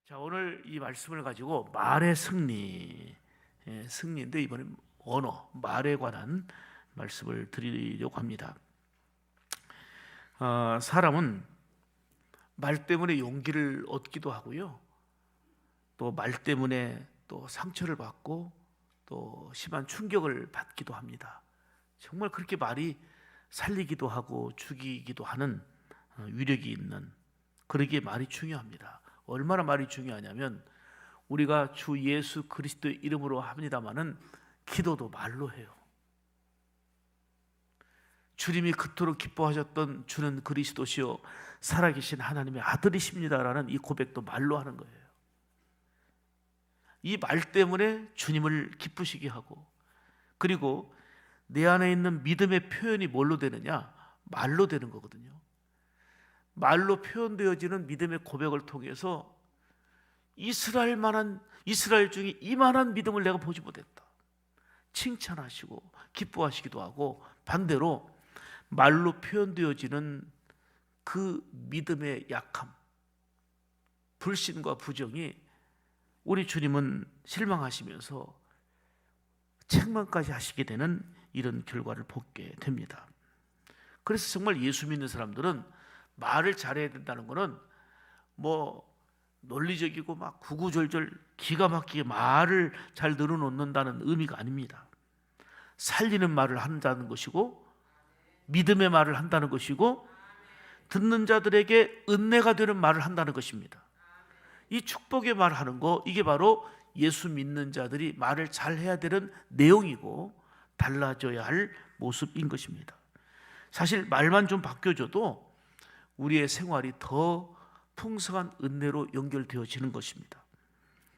자, 오늘 이 말씀을 가지고 말의 승리, 승리인데 이번엔 언어, 말에 관한 말씀을 드리려고 합니다. 사람은 말 때문에 용기를 얻기도 하고요. 또 말 때문에 또 상처를 받고 또 심한 충격을 받기도 합니다. 정말 그렇게 말이 살리기도 하고 죽이기도 하는 위력이 있는, 그러기에 말이 중요합니다. 얼마나 말이 중요하냐면 우리가 주 예수 그리스도의 이름으로 합니다마는 기도도 말로 해요. 주님이 그토록 기뻐하셨던 주는 그리스도시요 살아계신 하나님의 아들이십니다라는 이 고백도 말로 하는 거예요. 이 말 때문에 주님을 기쁘시게 하고, 그리고 내 안에 있는 믿음의 표현이 뭘로 되느냐? 말로 되는 거거든요. 말로 표현되어지는 믿음의 고백을 통해서 이스라엘 중에 이만한 믿음을 내가 보지 못했다, 칭찬하시고 기뻐하시기도 하고, 반대로 말로 표현되어지는 그 믿음의 약함, 불신과 부정이 우리 주님은 실망하시면서 책망까지 하시게 되는 이런 결과를 보게 됩니다. 그래서 정말 예수 믿는 사람들은 말을 잘해야 된다는 것은 뭐 논리적이고 막 구구절절 기가 막히게 말을 잘 늘어놓는다는 의미가 아닙니다. 살리는 말을 한다는 것이고, 믿음의 말을 한다는 것이고, 듣는 자들에게 은혜가 되는 말을 한다는 것입니다. 이 축복의 말 하는 거, 이게 바로 예수 믿는 자들이 말을 잘 해야 되는 내용이고 달라져야 할 모습인 것입니다. 사실 말만 좀 바뀌어져도 우리의 생활이 더 풍성한 은혜로 연결되어지는 것입니다.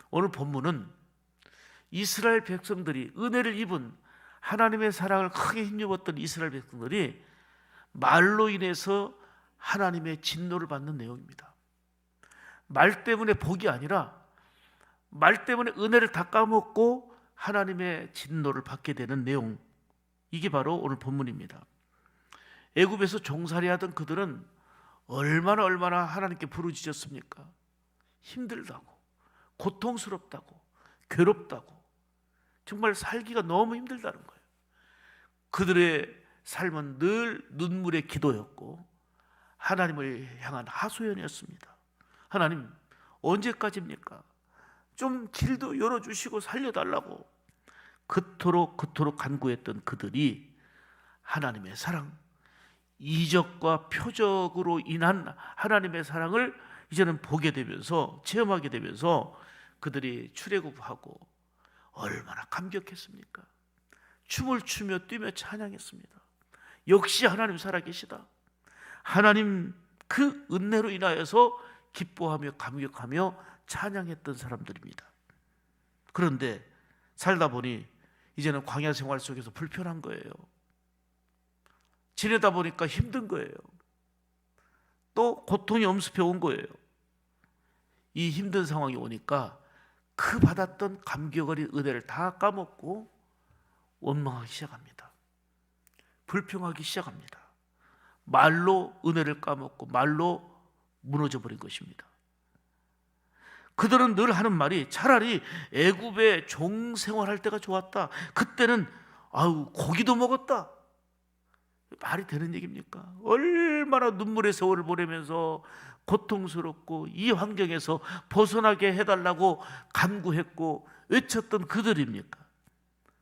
오늘 본문은 이스라엘 백성들이, 은혜를 입은 하나님의 사랑을 크게 힘입었던 이스라엘 백성들이 말로 인해서 하나님의 진노를 받는 내용입니다. 말 때문에 복이 아니라 말 때문에 은혜를 다 까먹고 하나님의 진노를 받게 되는 내용, 이게 바로 오늘 본문입니다. 애굽에서 종살이하던 그들은 얼마나 하나님께 부르짖었습니까? 힘들다고, 고통스럽다고, 괴롭다고, 정말 살기가 너무 힘들다는 거예요. 그들의 삶은 늘 눈물의 기도였고 하나님을 향한 하소연이었습니다. 하나님, 언제까지입니까? 좀 길도 열어주시고 살려달라고 그토록 간구했던 그들이 하나님의 사랑, 이적과 표적으로 인한 하나님의 사랑을 이제는 보게 되면서, 체험하게 되면서 그들이 출애굽하고 얼마나 감격했습니까? 춤을 추며 뛰며 찬양했습니다. 역시 하나님 살아계시다. 하나님 그 은혜로 인하여서 기뻐하며 감격하며 찬양했던 사람들입니다. 그런데 살다 보니 이제는 광야 생활 속에서 불편한 거예요. 지내다 보니까 힘든 거예요. 또 고통이 엄습해 온 거예요. 이 힘든 상황이 오니까 그 받았던 감격 어린 은혜를 다 까먹고 원망하기 시작합니다. 불평하기 시작합니다. 말로 은혜를 까먹고 말로 무너져 버린 것입니다. 그들은 늘 하는 말이 차라리 애굽의 종 생활할 때가 좋았다. 그때는 고기도 먹었다. 말이 되는 얘기입니까? 얼마나 눈물의 세월을 보내면서 고통스럽고 이 환경에서 벗어나게 해달라고 간구했고 외쳤던 그들입니까?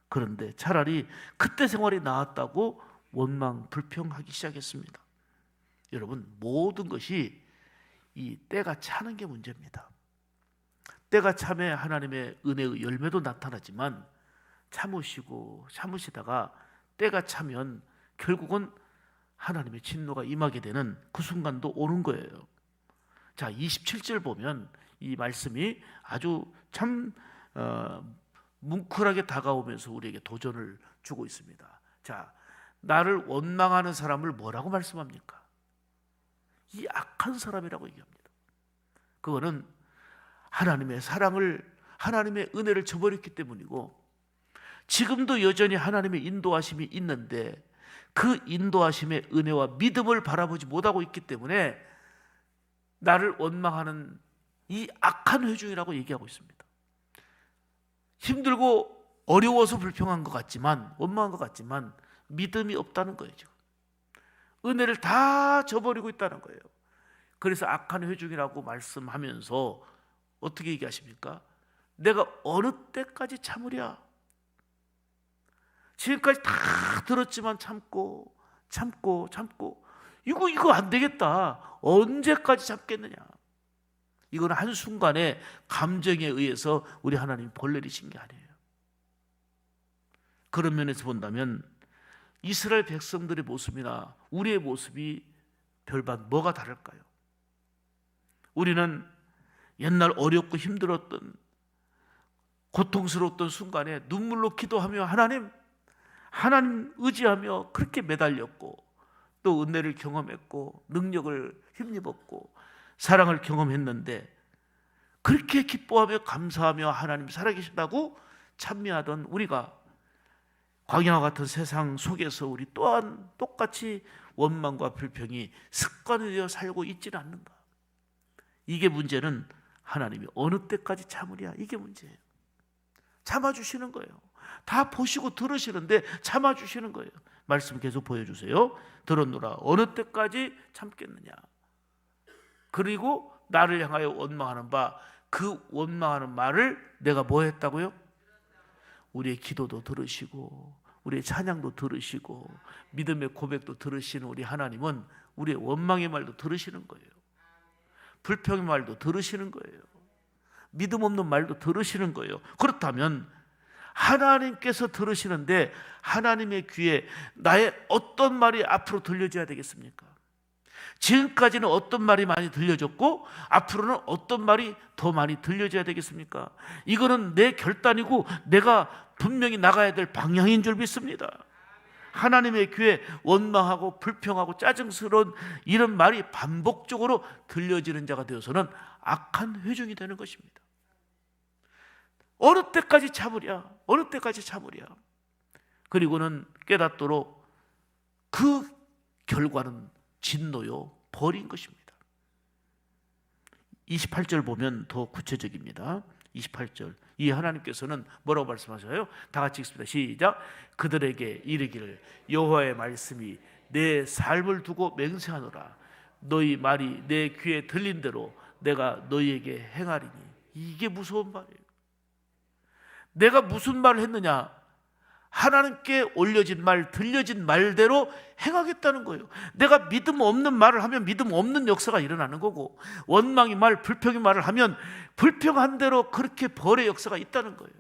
그런데 차라리 그때 생활이 나았다고 원망, 불평하기 시작했습니다. 여러분, 모든 것이 이 때가 차는 게 문제입니다. 때가 차면 하나님의 은혜의 열매도 나타나지만 참으시다가 때가 차면 결국은 하나님의 진노가 임하게 되는 그 순간도 오는 거예요. 자, 27절 보면 이 말씀이 아주 참 뭉클하게 다가오면서 우리에게 도전을 주고 있습니다. 자, 나를 원망하는 사람을 뭐라고 말씀합니까? 이 악한 사람이라고 얘기합니다. 그거는 하나님의 사랑을, 하나님의 은혜를 저버렸기 때문이고, 지금도 여전히 하나님의 인도하심이 있는데 그 인도하심의 은혜와 믿음을 바라보지 못하고 있기 때문에 나를 원망하는 이 악한 회중이라고 얘기하고 있습니다. 힘들고 어려워서 불평한 것 같지만, 원망한 것 같지만 믿음이 없다는 거예요. 지금 은혜를 다 저버리고 있다는 거예요. 그래서 악한 회중이라고 말씀하면서 어떻게 얘기하십니까? 내가 어느 때까지 참으랴? 지금까지 다 들었지만 참고 이거 안 되겠다. 언제까지 참겠느냐? 이건 한순간에 감정에 의해서 우리 하나님 벌 내리신 게 아니에요. 그런 면에서 본다면 이스라엘 백성들의 모습이나 우리의 모습이 별반 뭐가 다를까요? 우리는 옛날 어렵고 힘들었던 고통스러웠던 순간에 눈물로 기도하며 하나님 의지하며 그렇게 매달렸고, 또 은혜를 경험했고 능력을 힘입었고 사랑을 경험했는데, 그렇게 기뻐하며 감사하며 하나님 살아계신다고 찬미하던 우리가 광야와 같은 세상 속에서 우리 또한 똑같이 원망과 불평이 습관이 되어 살고 있지는 않는가? 이게 문제는 하나님이 어느 때까지 참으랴, 이게 문제예요. 참아주시는 거예요. 다 보시고 들으시는데 참아주시는 거예요. 말씀 계속 보여주세요. 들었노라. 어느 때까지 참겠느냐? 그리고 나를 향하여 원망하는 바, 그 원망하는 말을 내가 뭐 했다고요? 우리의 기도도 들으시고 우리의 찬양도 들으시고 믿음의 고백도 들으시는 우리 하나님은 우리의 원망의 말도 들으시는 거예요. 불평의 말도 들으시는 거예요. 믿음 없는 말도 들으시는 거예요. 그렇다면 하나님께서 들으시는데 하나님의 귀에 나의 어떤 말이 앞으로 들려줘야 되겠습니까? 지금까지는 어떤 말이 많이 들려졌고 앞으로는 어떤 말이 더 많이 들려줘야 되겠습니까? 이거는 내 결단이고 내가 분명히 나가야 될 방향인 줄 믿습니다. 하나님의 귀에 원망하고 불평하고 짜증스러운 이런 말이 반복적으로 들려지는 자가 되어서는 악한 회중이 되는 것입니다. 어느 때까지 참으랴? 어느 때까지 참으랴? 그리고는 깨닫도록 그 결과는 진노요, 벌인 것입니다. 28절 보면 더 구체적입니다. 28절, 이 하나님께서는 뭐라고 말씀하셔요? 다 같이 읽습니다. 시작. 그들에게 이르기를 여호와의 말씀이 내 삶을 두고 맹세하노라. 너희 말이 내 귀에 들린 대로 내가 너희에게 행하리니. 이게 무서운 말이에요. 내가 무슨 말을 했느냐? 하나님께 올려진 말, 들려진 말대로 행하겠다는 거예요. 내가 믿음 없는 말을 하면 믿음 없는 역사가 일어나는 거고, 원망의 말, 불평의 말을 하면 불평한 대로 그렇게 벌의 역사가 있다는 거예요.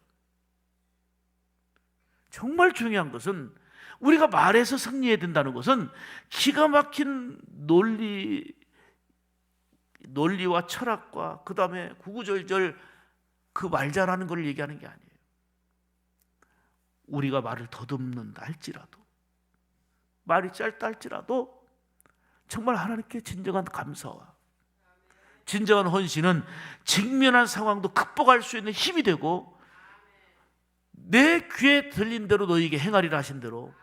정말 중요한 것은 우리가 말해서 승리해야 된다는 것은 기가 막힌 논리와 철학과 그 다음에 구구절절 그 말 잘하는 걸 얘기하는 게 아니에요. 우리가 말을 더듬는다 할지라도, 말이 짧다 할지라도 정말 하나님께 진정한 감사와 진정한 헌신은 직면한 상황도 극복할 수 있는 힘이 되고, 내 귀에 들린 대로 너희에게 행하리라 하신 대로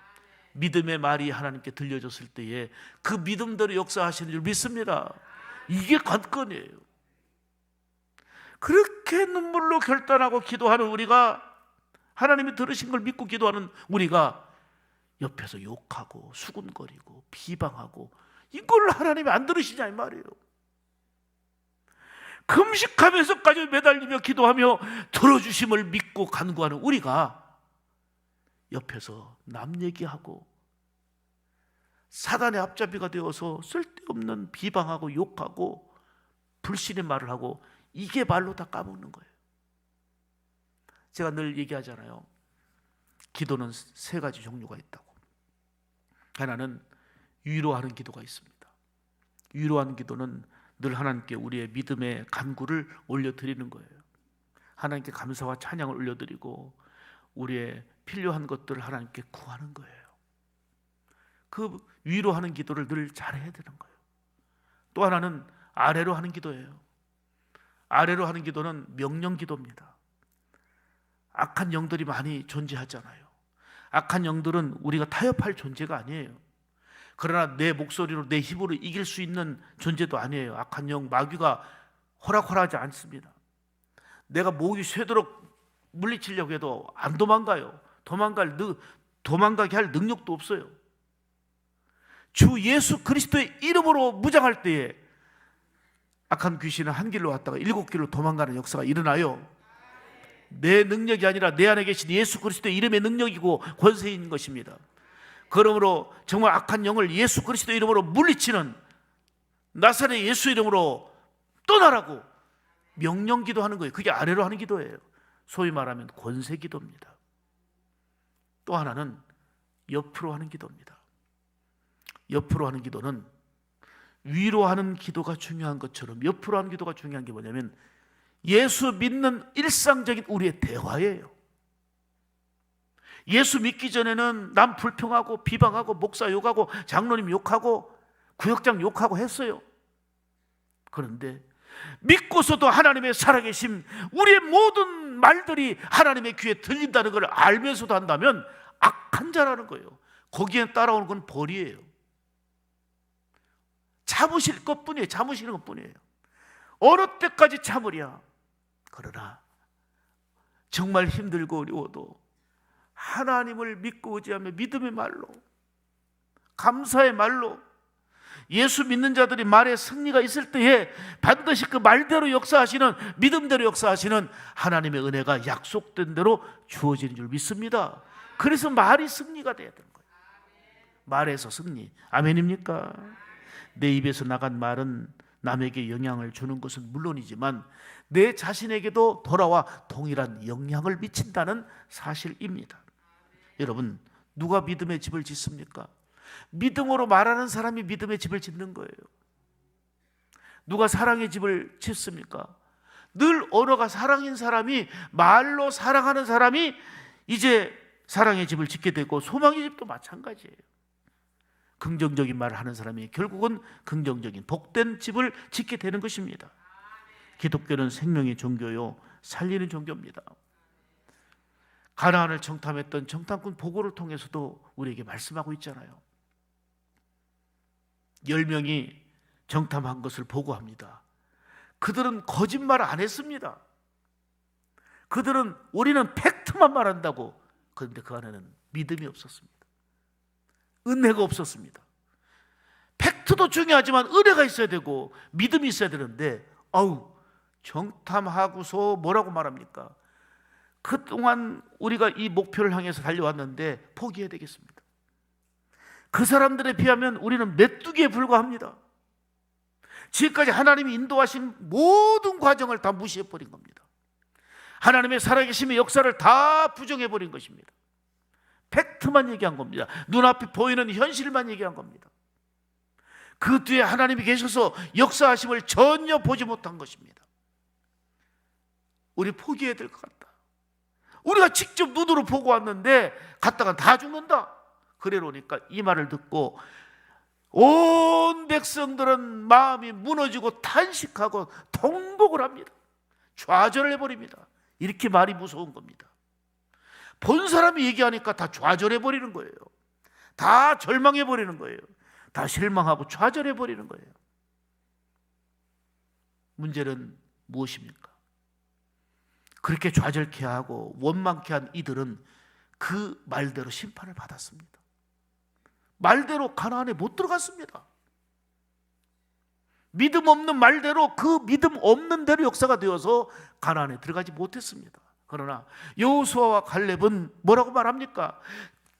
믿음의 말이 하나님께 들려졌을 때에 그 믿음대로 역사하시는 줄 믿습니다. 이게 관건이에요. 그렇게 눈물로 결단하고 기도하는 우리가, 하나님이 들으신 걸 믿고 기도하는 우리가 옆에서 욕하고 수군거리고 비방하고, 이걸 하나님이 안 들으시냐 이 말이에요. 금식하면서까지 매달리며 기도하며 들어주심을 믿고 간구하는 우리가 옆에서 남 얘기하고 사단의 앞잡이가 되어서 쓸데없는 비방하고 욕하고 불신의 말을 하고, 이게 말로 다 까먹는 거예요. 제가 늘 얘기하잖아요. 기도는 세 가지 종류가 있다고. 하나는 위로하는 기도가 있습니다. 위로하는 기도는 늘 하나님께 우리의 믿음의 간구를 올려드리는 거예요. 하나님께 감사와 찬양을 올려드리고 우리의 필요한 것들을 하나님께 구하는 거예요. 그 위로하는 기도를 늘 잘해야 되는 거예요. 또 하나는 아래로 하는 기도예요. 아래로 하는 기도는 명령 기도입니다. 악한 영들이 많이 존재하잖아요. 악한 영들은 우리가 타협할 존재가 아니에요. 그러나 내 목소리로 내 힘으로 이길 수 있는 존재도 아니에요. 악한 영, 마귀가 호락호락하지 않습니다. 내가 목이 쇠도록 물리치려고 해도 안 도망가요. 도망가게 할 능력도 없어요. 주 예수 그리스도의 이름으로 무장할 때에 악한 귀신은 한 길로 왔다가 7길로 도망가는 역사가 일어나요. 내 능력이 아니라 내 안에 계신 예수 그리스도의 이름의 능력이고 권세인 것입니다. 그러므로 정말 악한 영을 예수 그리스도의 이름으로 물리치는 나사렛 예수 이름으로 떠나라고 명령 기도하는 거예요. 그게 아래로 하는 기도예요. 소위 말하면 권세 기도입니다. 또 하나는 옆으로 하는 기도입니다. 옆으로 하는 기도는 위로 하는 기도가 중요한 것처럼 옆으로 하는 기도가 중요한 게 뭐냐면 예수 믿는 일상적인 우리의 대화예요. 예수 믿기 전에는 남 불평하고 비방하고 목사 욕하고 장로님 욕하고 구역장 욕하고 했어요. 그런데 믿고서도 하나님의 살아계심, 우리의 모든 말들이 하나님의 귀에 들린다는 걸 알면서도 한다면 악한 자라는 거예요. 거기에 따라오는 건 벌이에요. 참으실 것뿐이에요. 참으시는 것뿐이에요. 어느 때까지 참으랴. 그러나 정말 힘들고 어려워도 하나님을 믿고 의지하며 믿음의 말로, 감사의 말로, 예수 믿는 자들이 말에 승리가 있을 때에 반드시 그 말대로 역사하시는, 믿음대로 역사하시는 하나님의 은혜가 약속된 대로 주어지는 줄 믿습니다. 그래서 말이 승리가 돼야 되는 거예요. 말에서 승리. 아멘입니까? 내 입에서 나간 말은 남에게 영향을 주는 것은 물론이지만 내 자신에게도 돌아와 동일한 영향을 미친다는 사실입니다. 여러분, 누가 믿음의 집을 짓습니까? 믿음으로 말하는 사람이 믿음의 집을 짓는 거예요. 누가 사랑의 집을 짓습니까? 늘 언어가 사랑인 사람이, 말로 사랑하는 사람이 이제 사랑의 집을 짓게 되고, 소망의 집도 마찬가지예요. 긍정적인 말을 하는 사람이 결국은 긍정적인 복된 집을 짓게 되는 것입니다. 기독교는 생명의 종교요, 살리는 종교입니다. 가나안을 정탐했던 정탐꾼 보고를 통해서도 우리에게 말씀하고 있잖아요. 10명이 정탐한 것을 보고합니다. 그들은 거짓말 안 했습니다. 그들은 우리는 팩트만 말한다고. 그런데 그 안에는 믿음이 없었습니다. 은혜가 없었습니다. 팩트도 중요하지만 은혜가 있어야 되고 믿음이 있어야 되는데, 정탐하고서 뭐라고 말합니까? 그동안 우리가 이 목표를 향해서 달려왔는데 포기해야 되겠습니다. 그 사람들에 비하면 우리는 메뚜기에 불과합니다. 지금까지 하나님이 인도하신 모든 과정을 다 무시해버린 겁니다. 하나님의 살아계심의 역사를 다 부정해버린 것입니다. 팩트만 얘기한 겁니다. 눈앞에 보이는 현실만 얘기한 겁니다. 그 뒤에 하나님이 계셔서 역사하심을 전혀 보지 못한 것입니다. 우리 포기해야 될 것 같다. 우리가 직접 눈으로 보고 왔는데 갔다가 다 죽는다. 그래놓으니까 이 말을 듣고 온 백성들은 마음이 무너지고 탄식하고 통곡을 합니다. 좌절을 해버립니다. 이렇게 말이 무서운 겁니다. 본 사람이 얘기하니까 다 좌절해버리는 거예요. 다 절망해버리는 거예요. 다 실망하고 좌절해버리는 거예요. 문제는 무엇입니까? 그렇게 좌절케 하고 원망케 한 이들은 그 말대로 심판을 받았습니다. 말대로 가나안에 못 들어갔습니다. 믿음 없는 말대로, 그 믿음 없는 대로 역사가 되어서 가나안에 들어가지 못했습니다. 그러나 여호수아와 갈렙은 뭐라고 말합니까?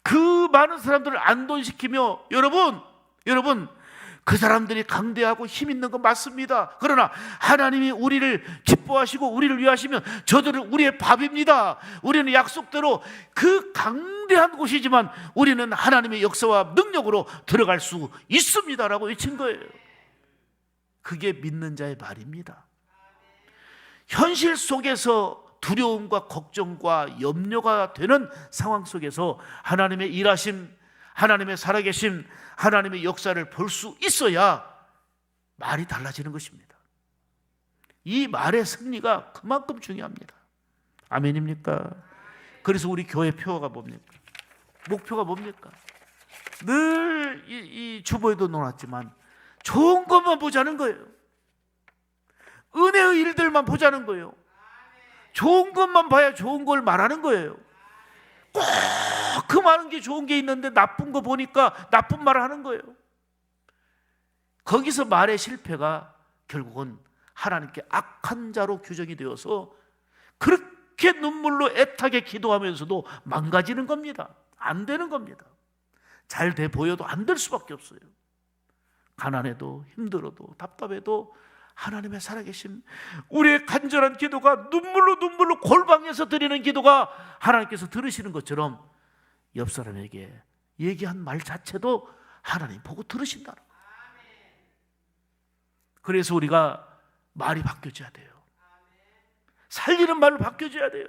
그 많은 사람들을 안돈시키며, 여러분 그 사람들이 강대하고 힘 있는 건 맞습니다. 그러나 하나님이 우리를 기뻐하시고 우리를 위하시면 저들은 우리의 밥입니다. 우리는 약속대로 그 강대한 곳이지만 우리는 하나님의 역사와 능력으로 들어갈 수 있습니다라고 외친 거예요. 그게 믿는 자의 말입니다. 현실 속에서 두려움과 걱정과 염려가 되는 상황 속에서 하나님의 일하심, 하나님의 살아계심, 하나님의 역사를 볼 수 있어야 말이 달라지는 것입니다. 이 말의 승리가 그만큼 중요합니다. 아멘입니까? 그래서 우리 교회 표어가 뭡니까? 목표가 뭡니까? 늘 이 주보에도 놓았지만 좋은 것만 보자는 거예요. 은혜의 일들만 보자는 거예요. 좋은 것만 봐야 좋은 걸 말하는 거예요. 꼭 그 많은 게 좋은 게 있는데 나쁜 거 보니까 나쁜 말을 하는 거예요. 거기서 말의 실패가 결국은 하나님께 악한 자로 규정이 되어서 그렇게 눈물로 애타게 기도하면서도 망가지는 겁니다. 안 되는 겁니다. 잘 돼 보여도 안 될 수밖에 없어요. 가난해도 힘들어도 답답해도 하나님의 살아계심, 우리의 간절한 기도가 눈물로 골방에서 드리는 기도가 하나님께서 들으시는 것처럼 옆 사람에게 얘기한 말 자체도 하나님 보고 들으신다는 거예요. 그래서 우리가 말이 바뀌어져야 돼요. 살리는 말로 바뀌어져야 돼요.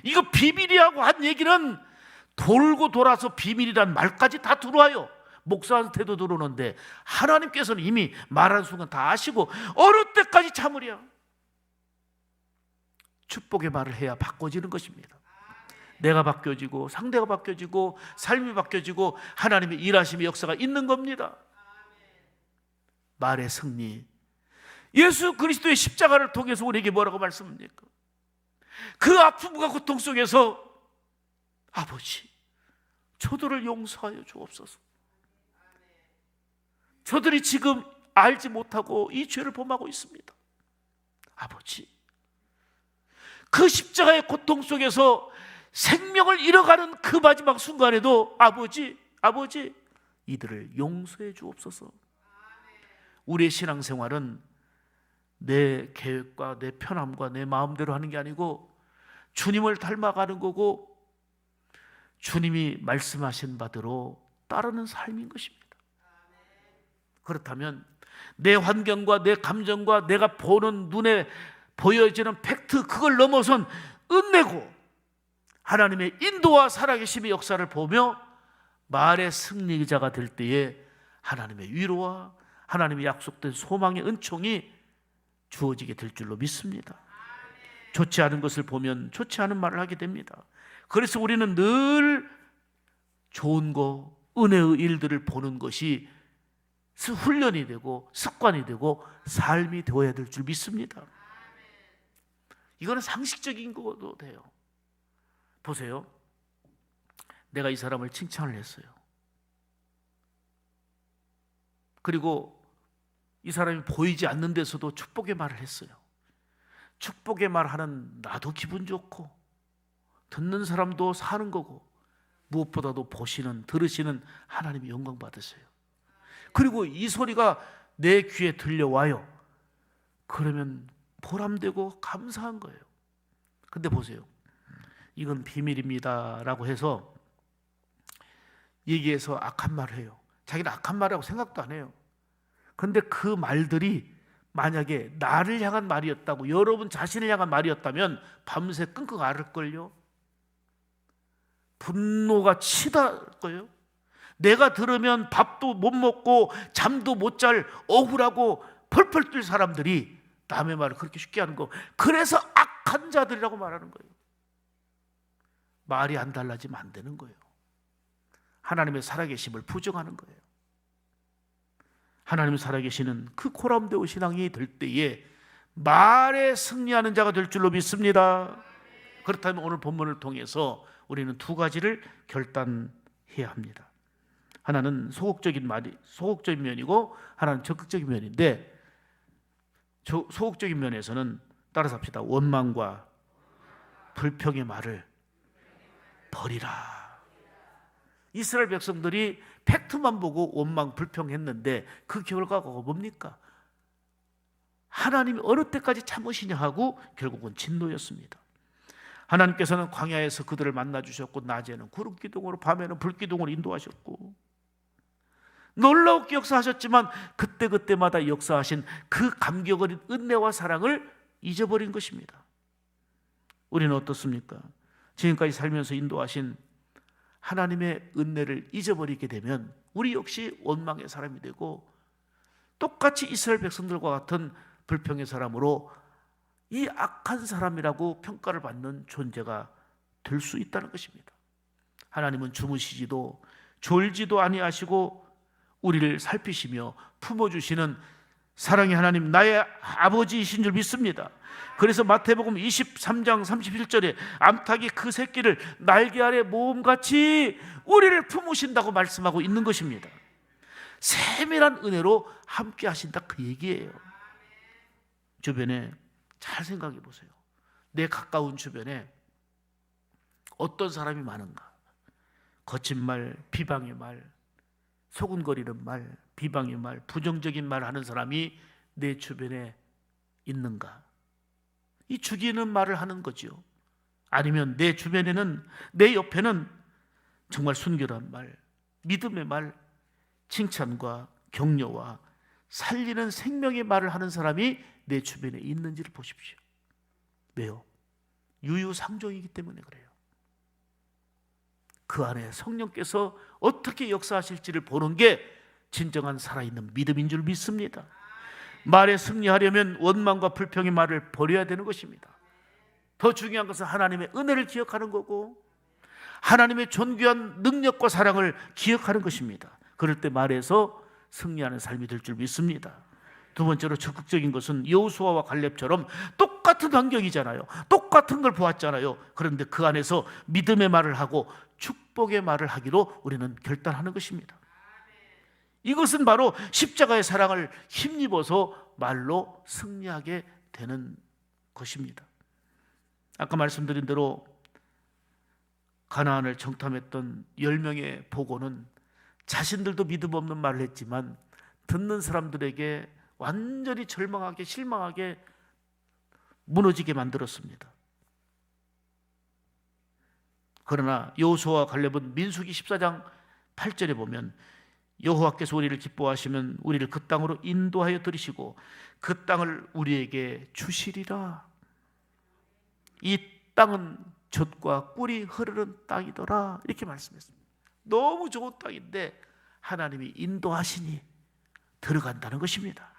이거 비밀이라고 한 얘기는 돌고 돌아서 비밀이란 말까지 다 들어와요. 목사한테도 들어오는데 하나님께서는 이미 말하는 순간 다 아시고 어느 때까지 참으랴. 축복의 말을 해야 바꿔지는 것입니다. 내가 바뀌어지고 상대가 바뀌어지고 삶이 바뀌어지고 하나님의 일하심의 역사가 있는 겁니다. 말의 승리, 예수 그리스도의 십자가를 통해서 우리에게 뭐라고 말씀합니까? 그 아픔과 고통 속에서 아버지, 저들을 용서하여 주옵소서. 저들이 지금 알지 못하고 이 죄를 범하고 있습니다. 아버지, 그 십자가의 고통 속에서 생명을 잃어가는 그 마지막 순간에도 아버지, 이들을 용서해 주옵소서. 우리의 신앙생활은 내 계획과 내 편함과 내 마음대로 하는 게 아니고 주님을 닮아가는 거고 주님이 말씀하신 바대로 따르는 삶인 것입니다. 그렇다면 내 환경과 내 감정과 내가 보는 눈에 보여지는 팩트, 그걸 넘어선 은혜고 하나님의 인도와 살아계심의 역사를 보며 말의 승리자가 될 때에 하나님의 위로와 하나님의 약속된 소망의 은총이 주어지게 될 줄로 믿습니다. 좋지 않은 것을 보면 좋지 않은 말을 하게 됩니다. 그래서 우리는 늘 좋은 거, 은혜의 일들을 보는 것이 훈련이 되고 습관이 되고 삶이 되어야 될 줄 믿습니다. 이거는 상식적인 것도 돼요. 보세요. 내가 이 사람을 칭찬을 했어요. 그리고 이 사람이 보이지 않는 데서도 축복의 말을 했어요. 축복의 말하는 나도 기분 좋고 듣는 사람도 사는 거고 무엇보다도 보시는, 들으시는 하나님이 영광 받으세요. 그리고 이 소리가 내 귀에 들려와요. 그러면 보람되고 감사한 거예요. 근데 보세요. 이건 비밀입니다 라고 해서 얘기해서 악한 말을 해요. 자기는 악한 말이라고 생각도 안 해요. 근데 그 말들이 만약에 나를 향한 말이었다고, 여러분 자신을 향한 말이었다면 밤새 끙끙 앓을걸요. 분노가 치달 거예요. 내가 들으면 밥도 못 먹고 잠도 못 잘 억울하고 펄펄 뛸 사람들이 남의 말을 그렇게 쉽게 하는 거, 그래서 악한 자들이라고 말하는 거예요. 말이 안 달라지면 안 되는 거예요. 하나님의 살아계심을 부정하는 거예요. 하나님 살아계시는 그 코람데오 신앙이 될 때에 말에 승리하는 자가 될 줄로 믿습니다. 그렇다면 오늘 본문을 통해서 우리는 두 가지를 결단해야 합니다. 하나는 소극적인 면이고 하나는 적극적인 면인데, 소극적인 면에서는 따라서 합시다. 원망과 불평의 말을 버리라. 이스라엘 백성들이 팩트만 보고 원망 불평했는데 그 결과가 뭡니까? 하나님이 어느 때까지 참으시냐 하고 결국은 진노였습니다. 하나님께서는 광야에서 그들을 만나주셨고 낮에는 구름기둥으로 밤에는 불기둥으로 인도하셨고 놀라웠게 역사하셨지만 그때마다 역사하신 그 감격 어린 은혜와 사랑을 잊어버린 것입니다. 우리는 어떻습니까? 지금까지 살면서 인도하신 하나님의 은혜를 잊어버리게 되면 우리 역시 원망의 사람이 되고 똑같이 이스라엘 백성들과 같은 불평의 사람으로 이 악한 사람이라고 평가를 받는 존재가 될 수 있다는 것입니다. 하나님은 주무시지도 졸지도 아니하시고 우리를 살피시며 품어주시는 사랑의 하나님, 나의 아버지이신 줄 믿습니다. 그래서 마태복음 23장 31절에 암탉이 그 새끼를 날개 아래 모음같이 우리를 품으신다고 말씀하고 있는 것입니다. 세밀한 은혜로 함께 하신다, 그 얘기예요. 주변에 잘 생각해 보세요. 내 가까운 주변에 어떤 사람이 많은가? 거친 말, 비방의 말, 소근거리는 말, 비방의 말, 부정적인 말 하는 사람이 내 주변에 있는가? 이 죽이는 말을 하는 거지요. 아니면 내 주변에는, 내 옆에는 정말 순결한 말, 믿음의 말, 칭찬과 격려와 살리는 생명의 말을 하는 사람이 내 주변에 있는지를 보십시오. 왜요? 유유상종이기 때문에 그래요. 그 안에 성령께서 어떻게 역사하실지를 보는 게 진정한 살아있는 믿음인 줄 믿습니다. 말에 승리하려면 원망과 불평의 말을 버려야 되는 것입니다. 더 중요한 것은 하나님의 은혜를 기억하는 거고 하나님의 존귀한 능력과 사랑을 기억하는 것입니다. 그럴 때 말에서 승리하는 삶이 될 줄 믿습니다. 두 번째로 적극적인 것은 여호수아와 갈렙처럼 똑같은 환경이잖아요. 똑같은 걸 보았잖아요. 그런데 그 안에서 믿음의 말을 하고 축복의 말을 하기로 우리는 결단하는 것입니다. 이것은 바로 십자가의 사랑을 힘입어서 말로 승리하게 되는 것입니다. 아까 말씀드린 대로 가나안을 정탐했던 10명의 보고는 자신들도 믿음 없는 말을 했지만 듣는 사람들에게 완전히 절망하게, 실망하게, 무너지게 만들었습니다. 그러나 여호수아와 갈렙은 민수기 14장 8절에 보면 여호와께서 우리를 기뻐하시면 우리를 그 땅으로 인도하여 들이시고 그 땅을 우리에게 주시리라. 이 땅은 젖과 꿀이 흐르는 땅이더라, 이렇게 말씀했습니다. 너무 좋은 땅인데 하나님이 인도하시니 들어간다는 것입니다.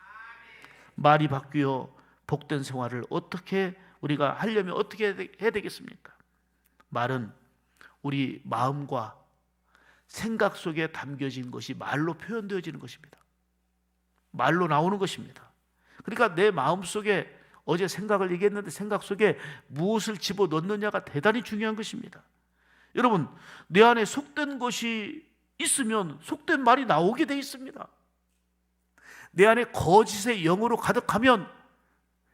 말이 바뀌어 복된 생활을 어떻게 우리가 하려면 어떻게 해야 되겠습니까? 말은 우리 마음과 생각 속에 담겨진 것이 말로 표현되어지는 것입니다. 말로 나오는 것입니다. 그러니까 내 마음 속에, 어제 생각을 얘기했는데 생각 속에 무엇을 집어넣느냐가 대단히 중요한 것입니다. 여러분, 내 안에 속된 것이 있으면 속된 말이 나오게 돼 있습니다. 내 안에 거짓의 영으로 가득하면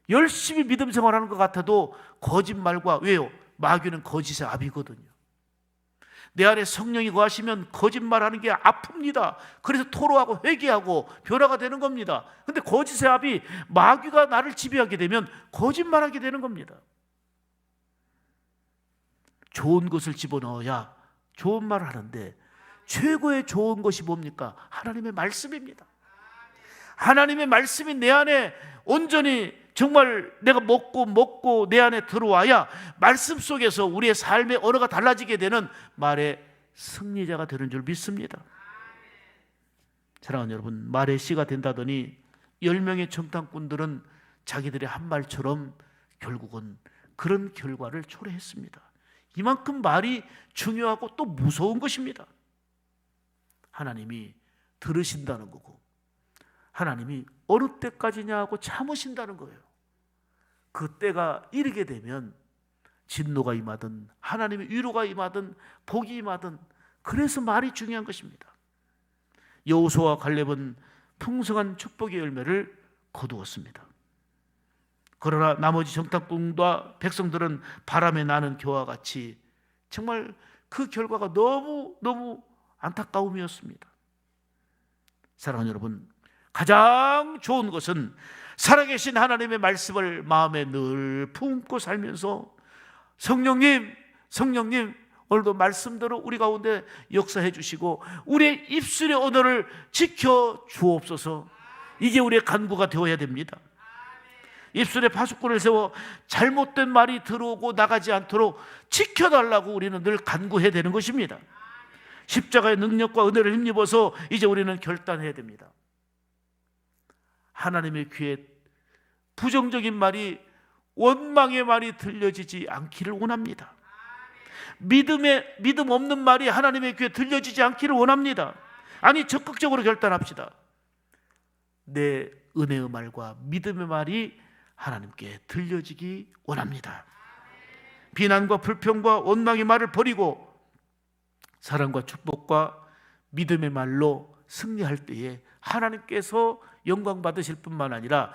열심히 믿음 생활하는 것 같아도 거짓말과, 왜요? 마귀는 거짓의 압이거든요. 내 안에 성령이 거하시면 거짓말하는 게 아픕니다. 그래서 토로하고 회개하고 변화가 되는 겁니다. 그런데 거짓의 압이, 마귀가 나를 지배하게 되면 거짓말하게 되는 겁니다. 좋은 것을 집어넣어야 좋은 말을 하는데 최고의 좋은 것이 뭡니까? 하나님의 말씀입니다. 하나님의 말씀이 내 안에 온전히 정말 내가 먹고 내 안에 들어와야 말씀 속에서 우리의 삶의 언어가 달라지게 되는 말의 승리자가 되는 줄 믿습니다. 사랑하는 여러분, 말의 씨가 된다더니 10명의 정탐꾼들은 자기들의 한 말처럼 결국은 그런 결과를 초래했습니다. 이만큼 말이 중요하고 또 무서운 것입니다. 하나님이 들으신다는 거고 하나님이 어느 때까지냐 하고 참으신다는 거예요. 그 때가 이르게 되면 진노가 임하든 하나님의 위로가 임하든 복이 임하든, 그래서 말이 중요한 것입니다. 여호수아와 갈렙은 풍성한 축복의 열매를 거두었습니다. 그러나 나머지 정탐꾼과 백성들은 바람에 나는 겨와 같이 정말 그 결과가 너무 안타까움이었습니다. 사랑하는 여러분, 가장 좋은 것은 살아계신 하나님의 말씀을 마음에 늘 품고 살면서 성령님 오늘도 말씀대로 우리 가운데 역사해 주시고 우리의 입술의 언어를 지켜 주옵소서. 이게 우리의 간구가 되어야 됩니다. 입술에 파수꾼을 세워 잘못된 말이 들어오고 나가지 않도록 지켜달라고 우리는 늘 간구해야 되는 것입니다. 십자가의 능력과 은혜를 힘입어서 이제 우리는 결단해야 됩니다. 하나님의 귀에 부정적인 말이, 원망의 말이 들려지지 않기를 원합니다. 믿음 없는 말이 하나님의 귀에 들려지지 않기를 원합니다. 아니, 적극적으로 결단합시다. 내 은혜의 말과 믿음의 말이 하나님께 들려지기 원합니다. 비난과 불평과 원망의 말을 버리고 사랑과 축복과 믿음의 말로 승리할 때에 하나님께서 영광 받으실 뿐만 아니라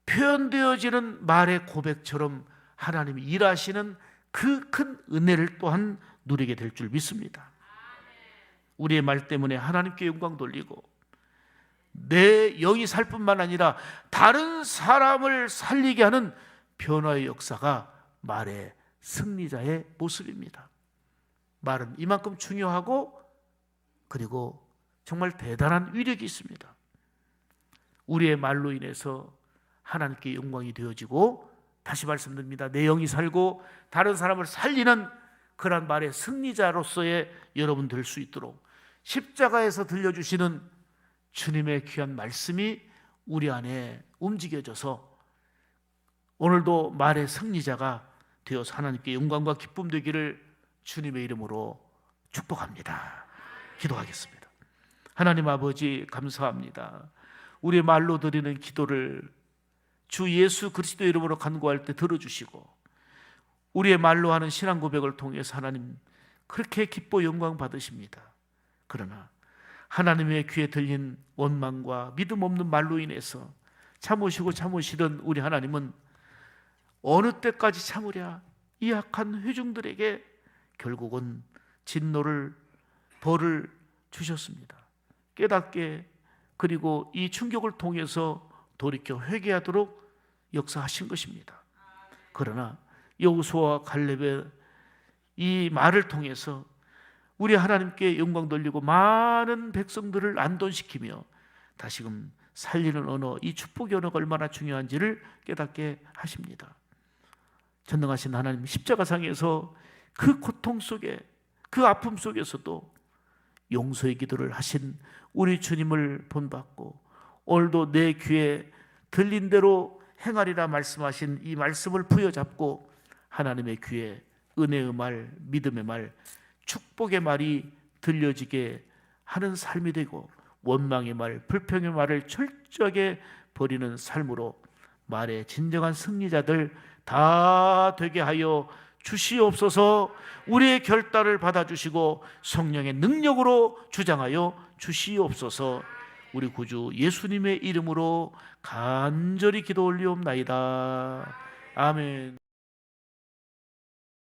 표현되어지는 말의 고백처럼 하나님이 일하시는 그 큰 은혜를 또한 누리게 될 줄 믿습니다. 우리의 말 때문에 하나님께 영광 돌리고 내 영이 살 뿐만 아니라 다른 사람을 살리게 하는 변화의 역사가 말의 승리자의 모습입니다. 말은 이만큼 중요하고 그리고 정말 대단한 위력이 있습니다. 우리의 말로 인해서 하나님께 영광이 되어지고, 다시 말씀드립니다, 내 영이 살고 다른 사람을 살리는 그런 말의 승리자로서의 여러분 될 수 있도록 십자가에서 들려주시는 주님의 귀한 말씀이 우리 안에 움직여져서 오늘도 말의 승리자가 되어서 하나님께 영광과 기쁨 되기를 주님의 이름으로 축복합니다. 기도하겠습니다. 하나님 아버지, 감사합니다. 우리의 말로 드리는 기도를 주 예수 그리스도 이름으로 간구할 때 들어주시고, 우리의 말로 하는 신앙 고백을 통해서 하나님 그렇게 기뻐 영광 받으십니다. 그러나 하나님의 귀에 들린 원망과 믿음 없는 말로 인해서 참으시던 우리 하나님은 어느 때까지 참으랴, 이 악한 회중들에게 결국은 진노를, 벌을 주셨습니다. 깨닫게, 그리고 이 충격을 통해서 돌이켜 회개하도록 역사하신 것입니다. 그러나 여호수아와 갈렙의 이 말을 통해서 우리 하나님께 영광 돌리고 많은 백성들을 안돈시키며 다시금 살리는 언어, 이 축복의 언어가 얼마나 중요한지를 깨닫게 하십니다. 전능하신 하나님, 십자가상에서 그 고통 속에, 그 아픔 속에서도 용서의 기도를 하신 우리 주님을 본받고 오늘도 내 귀에 들린 대로 행하리라 말씀하신 이 말씀을 부여잡고 하나님의 귀에 은혜의 말, 믿음의 말, 축복의 말이 들려지게 하는 삶이 되고, 원망의 말, 불평의 말을 철저하게 버리는 삶으로 말의 진정한 승리자들 다 되게 하여 주시옵소서. 우리의 결단을 받아주시고 성령의 능력으로 주장하여 주시옵소서. 우리 구주 예수님의 이름으로 간절히 기도 올리옵나이다. 아멘.